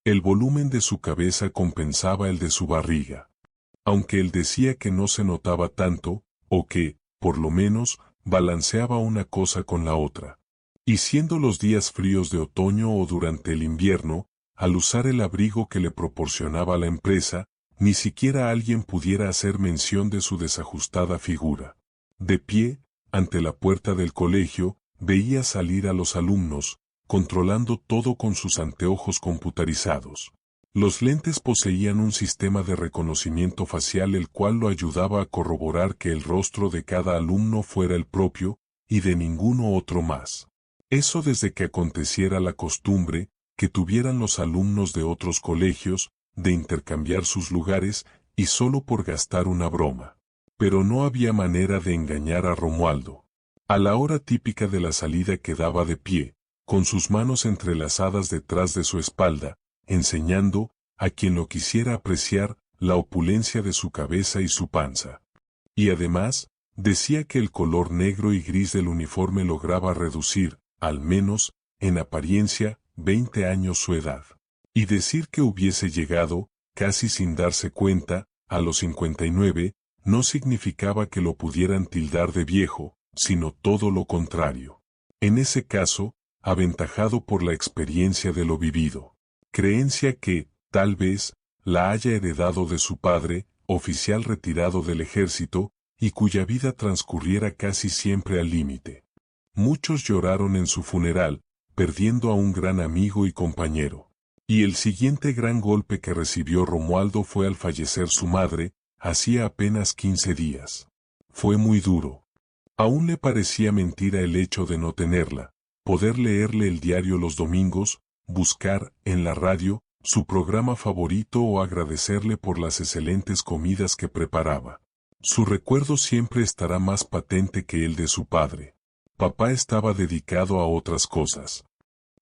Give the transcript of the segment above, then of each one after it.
El volumen de su cabeza compensaba el de su barriga. Aunque él decía que no se notaba tanto, o que, por lo menos, balanceaba una cosa con la otra. Y siendo los días fríos de otoño o durante el invierno, al usar el abrigo que le proporcionaba la empresa, ni siquiera alguien pudiera hacer mención de su desajustada figura. De pie, ante la puerta del colegio, veía salir a los alumnos, controlando todo con sus anteojos computarizados. Los lentes poseían un sistema de reconocimiento facial el cual lo ayudaba a corroborar que el rostro de cada alumno fuera el propio, y de ninguno otro más. Eso desde que aconteciera la costumbre, que tuvieran los alumnos de otros colegios, de intercambiar sus lugares, y solo por gastar una broma. Pero no había manera de engañar a Romualdo. A la hora típica de la salida quedaba de pie, con sus manos entrelazadas detrás de su espalda, enseñando, a quien lo quisiera apreciar, la opulencia de su cabeza y su panza. Y además, decía que el color negro y gris del uniforme lograba reducir, al menos, en apariencia, 20 años su edad. Y decir que hubiese llegado, casi sin darse cuenta, a los 59, no significaba que lo pudieran tildar de viejo, sino todo lo contrario. En ese caso, aventajado por la experiencia de lo vivido. Creencia que, tal vez, la haya heredado de su padre, oficial retirado del ejército, y cuya vida transcurriera casi siempre al límite. Muchos lloraron en su funeral, perdiendo a un gran amigo y compañero. Y el siguiente gran golpe que recibió Romualdo fue al fallecer su madre, hacía apenas 15 días. Fue muy duro. Aún le parecía mentira el hecho de no tenerla, poder leerle el diario los domingos, buscar, en la radio, su programa favorito o agradecerle por las excelentes comidas que preparaba. Su recuerdo siempre estará más patente que el de su padre. Papá estaba dedicado a otras cosas.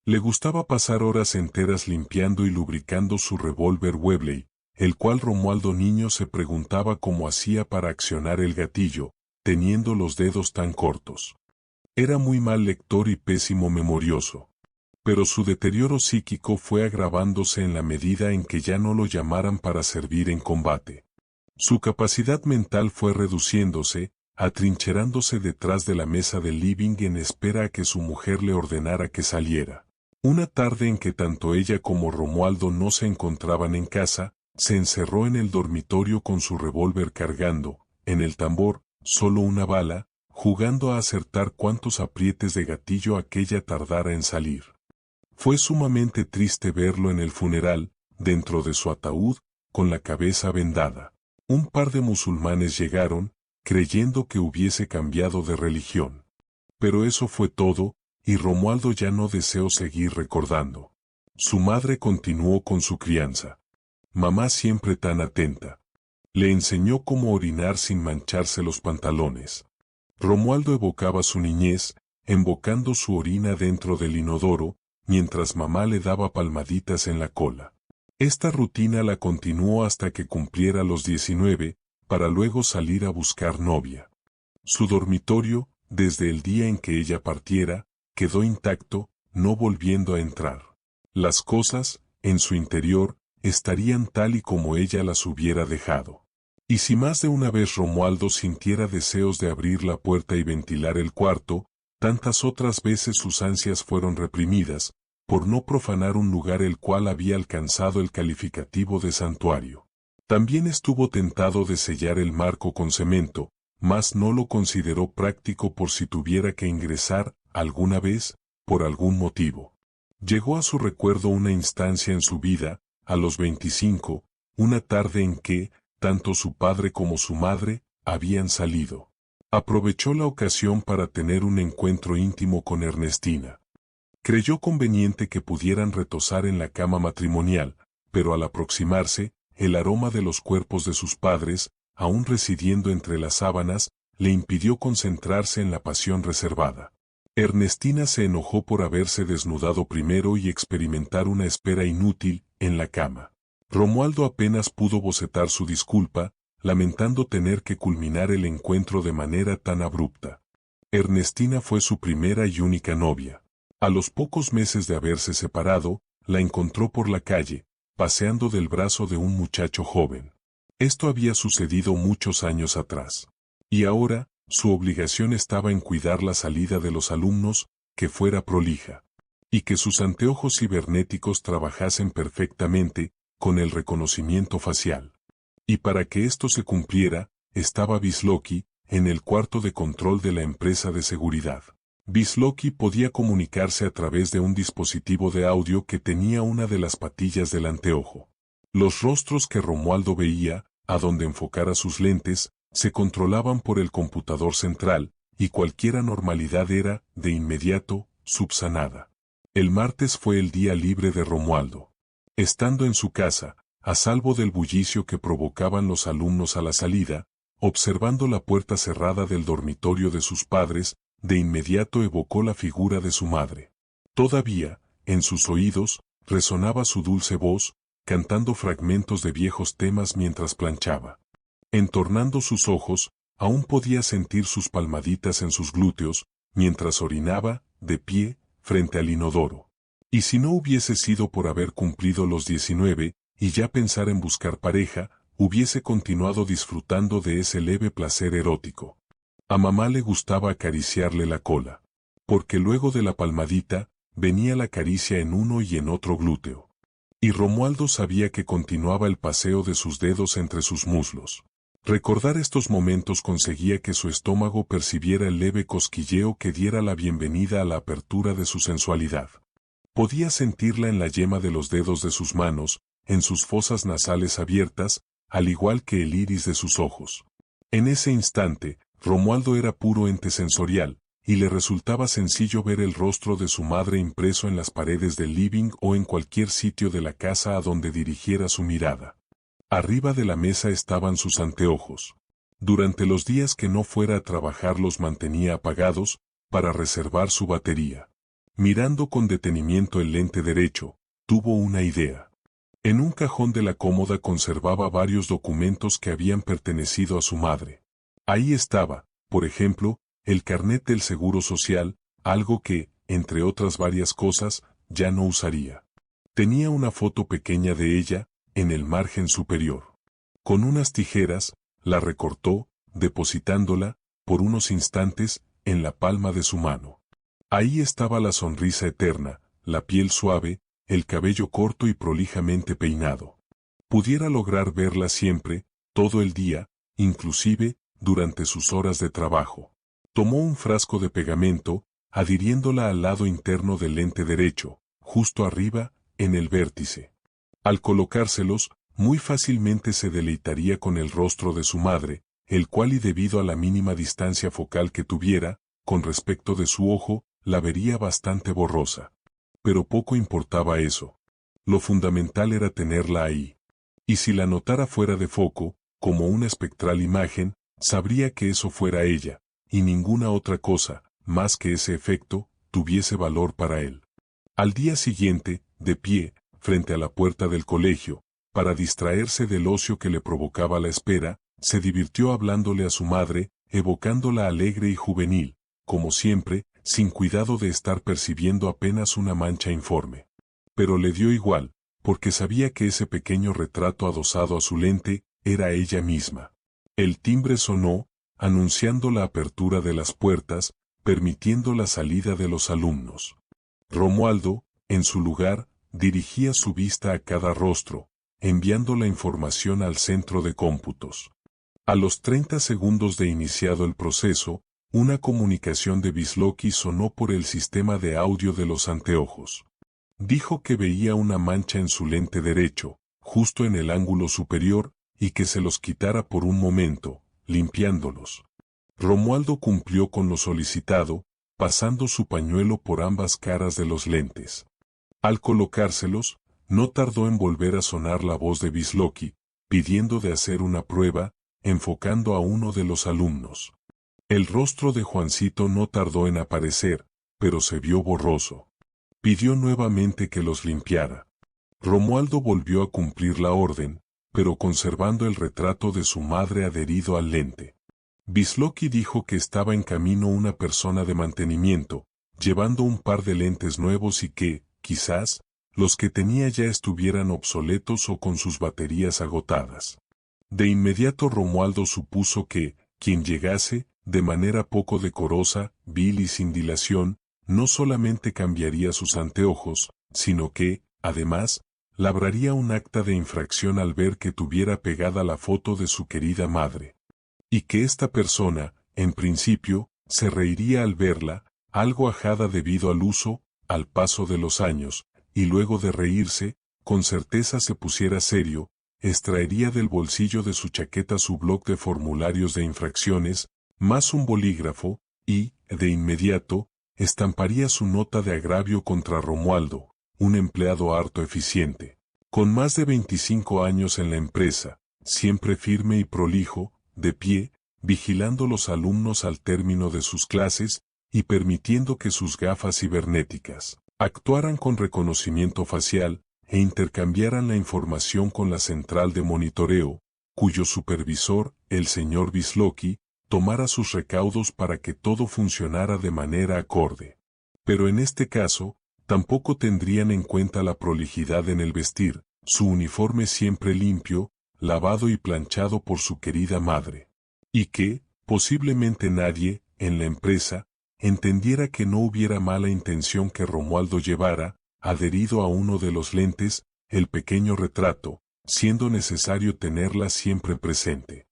Le gustaba pasar horas enteras limpiando y lubricando su revólver Webley, el cual Romualdo niño se preguntaba cómo hacía para accionar el gatillo, teniendo los dedos tan cortos. Era muy mal lector y pésimo memorioso. Pero su deterioro psíquico fue agravándose en la medida en que ya no lo llamaran para servir en combate. Su capacidad mental fue reduciéndose, atrincherándose detrás de la mesa del living en espera a que su mujer le ordenara que saliera. Una tarde en que tanto ella como Romualdo no se encontraban en casa, se encerró en el dormitorio con su revólver cargando, en el tambor, solo una bala, jugando a acertar cuántos aprietes de gatillo aquella tardara en salir. Fue sumamente triste verlo en el funeral, dentro de su ataúd, con la cabeza vendada. Un par de musulmanes llegaron, creyendo que hubiese cambiado de religión. Pero eso fue todo, y Romualdo ya no deseó seguir recordando. Su madre continuó con su crianza. Mamá siempre tan atenta. Le enseñó cómo orinar sin mancharse los pantalones. Romualdo evocaba su niñez, embocando su orina dentro del inodoro, mientras mamá le daba palmaditas en la cola. Esta rutina la continuó hasta que cumpliera los 19, para luego salir a buscar novia. Su dormitorio, desde el día en que ella partiera, quedó intacto, no volviendo a entrar. Las cosas, en su interior, estarían tal y como ella las hubiera dejado. Y si más de una vez Romualdo sintiera deseos de abrir la puerta y ventilar el cuarto, tantas otras veces sus ansias fueron reprimidas, por no profanar un lugar el cual había alcanzado el calificativo de santuario. También estuvo tentado de sellar el marco con cemento, mas no lo consideró práctico por si tuviera que ingresar, alguna vez, por algún motivo. Llegó a su recuerdo una instancia en su vida, a los 25, una tarde en que, tanto su padre como su madre, habían salido. Aprovechó la ocasión para tener un encuentro íntimo con Ernestina. Creyó conveniente que pudieran retosar en la cama matrimonial, pero al aproximarse, el aroma de los cuerpos de sus padres, aún residiendo entre las sábanas, le impidió concentrarse en la pasión reservada. Ernestina se enojó por haberse desnudado primero y experimentar una espera inútil, en la cama. Romualdo apenas pudo bocetar su disculpa, lamentando tener que culminar el encuentro de manera tan abrupta. Ernestina fue su primera y única novia. A los pocos meses de haberse separado, la encontró por la calle, paseando del brazo de un muchacho joven. Esto había sucedido muchos años atrás. Y ahora, su obligación estaba en cuidar la salida de los alumnos, que fuera prolija. Y que sus anteojos cibernéticos trabajasen perfectamente, con el reconocimiento facial. Y para que esto se cumpliera, estaba Wisłocki, en el cuarto de control de la empresa de seguridad. Wisłocki podía comunicarse a través de un dispositivo de audio que tenía una de las patillas del anteojo. Los rostros que Romualdo veía, a donde enfocara sus lentes, se controlaban por el computador central, y cualquier anormalidad era, de inmediato, subsanada. El martes fue el día libre de Romualdo. Estando en su casa, a salvo del bullicio que provocaban los alumnos a la salida, observando la puerta cerrada del dormitorio de sus padres, de inmediato evocó la figura de su madre. Todavía, en sus oídos, resonaba su dulce voz, cantando fragmentos de viejos temas mientras planchaba. Entornando sus ojos, aún podía sentir sus palmaditas en sus glúteos, mientras orinaba, de pie, frente al inodoro. Y si no hubiese sido por haber cumplido los 19, y ya pensar en buscar pareja, hubiese continuado disfrutando de ese leve placer erótico. A mamá le gustaba acariciarle la cola, porque luego de la palmadita, venía la caricia en uno y en otro glúteo. Y Romualdo sabía que continuaba el paseo de sus dedos entre sus muslos. Recordar estos momentos conseguía que su estómago percibiera el leve cosquilleo que diera la bienvenida a la apertura de su sensualidad. Podía sentirla en la yema de los dedos de sus manos, en sus fosas nasales abiertas, al igual que el iris de sus ojos. En ese instante, Romualdo era puro ente sensorial, y le resultaba sencillo ver el rostro de su madre impreso en las paredes del living o en cualquier sitio de la casa a donde dirigiera su mirada. Arriba de la mesa estaban sus anteojos. Durante los días que no fuera a trabajar los mantenía apagados, para reservar su batería. Mirando con detenimiento el lente derecho, tuvo una idea. En un cajón de la cómoda conservaba varios documentos que habían pertenecido a su madre. Ahí estaba, por ejemplo, el carnet del Seguro Social, algo que, entre otras varias cosas, ya no usaría. Tenía una foto pequeña de ella, en el margen superior. Con unas tijeras, la recortó, depositándola, por unos instantes, en la palma de su mano. Ahí estaba la sonrisa eterna, la piel suave, el cabello corto y prolijamente peinado. Pudiera lograr verla siempre, todo el día, inclusive, durante sus horas de trabajo. Tomó un frasco de pegamento, adhiriéndola al lado interno del lente derecho, justo arriba, en el vértice. Al colocárselos, muy fácilmente se deleitaría con el rostro de su madre, el cual y debido a la mínima distancia focal que tuviera, con respecto de su ojo, la vería bastante borrosa. Pero poco importaba eso. Lo fundamental era tenerla ahí. Y si la notara fuera de foco, como una espectral imagen, sabría que eso fuera ella, y ninguna otra cosa, más que ese efecto, tuviese valor para él. Al día siguiente, de pie, frente a la puerta del colegio, para distraerse del ocio que le provocaba la espera, se divirtió hablándole a su madre, evocándola alegre y juvenil, como siempre, sin cuidado de estar percibiendo apenas una mancha informe. Pero le dio igual, porque sabía que ese pequeño retrato adosado a su lente, era ella misma. El timbre sonó, anunciando la apertura de las puertas, permitiendo la salida de los alumnos. Romualdo, en su lugar, dirigía su vista a cada rostro, enviando la información al centro de cómputos. A los 30 segundos de iniciado el proceso, una comunicación de Wisłocki sonó por el sistema de audio de los anteojos. Dijo que veía una mancha en su lente derecho, justo en el ángulo superior, y que se los quitara por un momento, limpiándolos. Romualdo cumplió con lo solicitado, pasando su pañuelo por ambas caras de los lentes. Al colocárselos, no tardó en volver a sonar la voz de Wisłocki, pidiendo de hacer una prueba, enfocando a uno de los alumnos. El rostro de Juancito no tardó en aparecer, pero se vio borroso. Pidió nuevamente que los limpiara. Romualdo volvió a cumplir la orden, pero conservando el retrato de su madre adherido al lente. Wisłocki dijo que estaba en camino una persona de mantenimiento, llevando un par de lentes nuevos y que, quizás, los que tenía ya estuvieran obsoletos o con sus baterías agotadas. De inmediato Romualdo supuso que, quien llegase, de manera poco decorosa, vil y sin dilación, no solamente cambiaría sus anteojos, sino que, además, labraría un acta de infracción al ver que tuviera pegada la foto de su querida madre. Y que esta persona, en principio, se reiría al verla, algo ajada debido al uso, al paso de los años, y luego de reírse, con certeza se pusiera serio, extraería del bolsillo de su chaqueta su bloc de formularios de infracciones, más un bolígrafo, y, de inmediato, estamparía su nota de agravio contra Romualdo, un empleado harto eficiente. Con más de 25 años en la empresa, siempre firme y prolijo, de pie, vigilando los alumnos al término de sus clases, y permitiendo que sus gafas cibernéticas actuaran con reconocimiento facial, e intercambiaran la información con la central de monitoreo, cuyo supervisor, el señor Wisłocki, tomara sus recaudos para que todo funcionara de manera acorde. Pero en este caso, tampoco tendrían en cuenta la prolijidad en el vestir, su uniforme siempre limpio, lavado y planchado por su querida madre. Y que, posiblemente nadie, en la empresa, entendiera que no hubiera mala intención que Romualdo llevara, adherido a uno de los lentes, el pequeño retrato, siendo necesario tenerla siempre presente.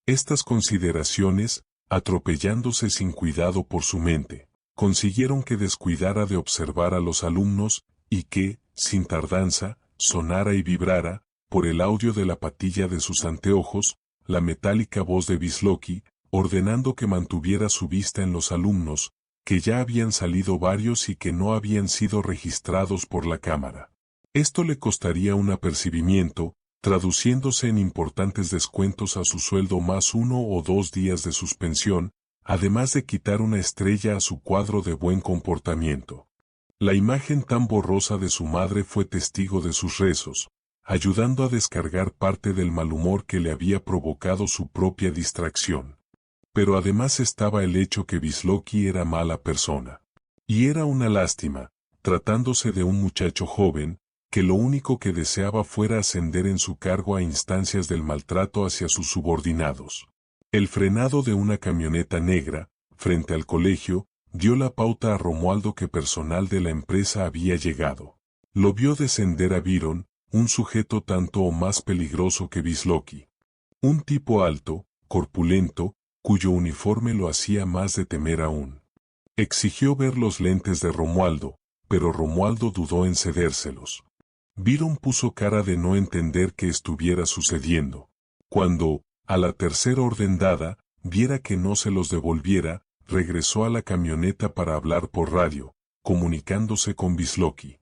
Estas consideraciones, atropellándose sin cuidado por su mente, consiguieron que descuidara de observar a los alumnos, y que, sin tardanza, sonara y vibrara, por el audio de la patilla de sus anteojos, la metálica voz de Wisłocki, ordenando que mantuviera su vista en los alumnos, que ya habían salido varios y que no habían sido registrados por la cámara. Esto le costaría un apercibimiento, traduciéndose en importantes descuentos a su sueldo más 1 o 2 días de suspensión, además de quitar una estrella a su cuadro de buen comportamiento. La imagen tan borrosa de su madre fue testigo de sus rezos, ayudando a descargar parte del mal humor que le había provocado su propia distracción. Pero además estaba el hecho que Wisłocki era mala persona. Y era una lástima, tratándose de un muchacho joven, que lo único que deseaba fuera ascender en su cargo a instancias del maltrato hacia sus subordinados. El frenado de una camioneta negra, frente al colegio, dio la pauta a Romualdo que personal de la empresa había llegado. Lo vio descender a Byron, un sujeto tanto o más peligroso que Wisłocki. Un tipo alto, corpulento, cuyo uniforme lo hacía más de temer aún. Exigió ver los lentes de Romualdo, pero Romualdo dudó en cedérselos. Byron puso cara de no entender qué estuviera sucediendo. Cuando, a la tercera orden dada, viera que no se los devolviera, regresó a la camioneta para hablar por radio, comunicándose con Wisłocki.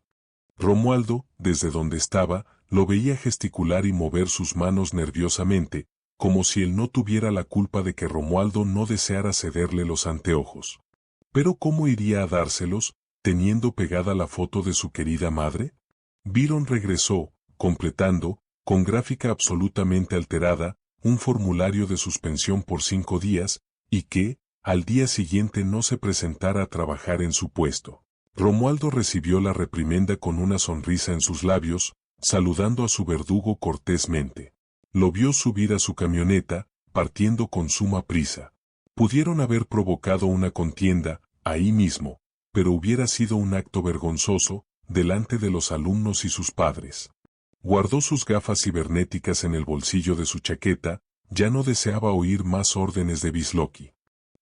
Romualdo, desde donde estaba, lo veía gesticular y mover sus manos nerviosamente, como si él no tuviera la culpa de que Romualdo no deseara cederle los anteojos. ¿Pero cómo iría a dárselos, teniendo pegada la foto de su querida madre? Byron regresó, completando, con gráfica absolutamente alterada, un formulario de suspensión por 5 días, y que, al día siguiente no se presentara a trabajar en su puesto. Romualdo recibió la reprimenda con una sonrisa en sus labios, saludando a su verdugo cortésmente. Lo vio subir a su camioneta, partiendo con suma prisa. Pudieron haber provocado una contienda, ahí mismo, pero hubiera sido un acto vergonzoso, delante de los alumnos y sus padres. Guardó sus gafas cibernéticas en el bolsillo de su chaqueta, ya no deseaba oír más órdenes de Wisłocki.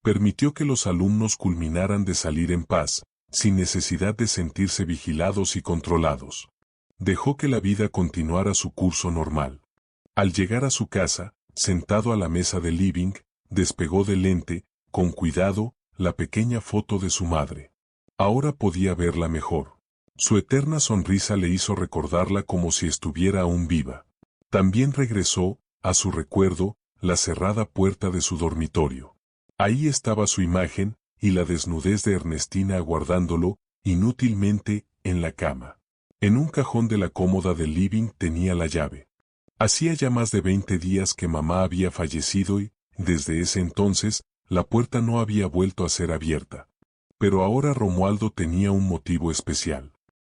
Permitió que los alumnos culminaran de salir en paz, sin necesidad de sentirse vigilados y controlados. Dejó que la vida continuara su curso normal. Al llegar a su casa, sentado a la mesa del living, despegó del lente, con cuidado, la pequeña foto de su madre. Ahora podía verla mejor. Su eterna sonrisa le hizo recordarla como si estuviera aún viva. También regresó, a su recuerdo, la cerrada puerta de su dormitorio. Ahí estaba su imagen, y la desnudez de Ernestina aguardándolo, inútilmente, en la cama. En un cajón de la cómoda del living tenía la llave. Hacía ya más de 20 días que mamá había fallecido y, desde ese entonces, la puerta no había vuelto a ser abierta. Pero ahora Romualdo tenía un motivo especial.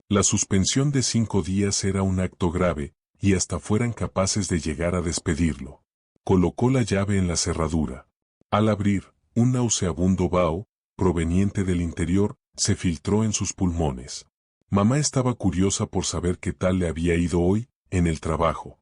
La suspensión de 5 días era un acto grave, y hasta fueran capaces de llegar a despedirlo. Colocó la llave en la cerradura. Al abrir, un nauseabundo vaho, proveniente del interior, se filtró en sus pulmones. Mamá estaba curiosa por saber qué tal le había ido hoy, en el trabajo.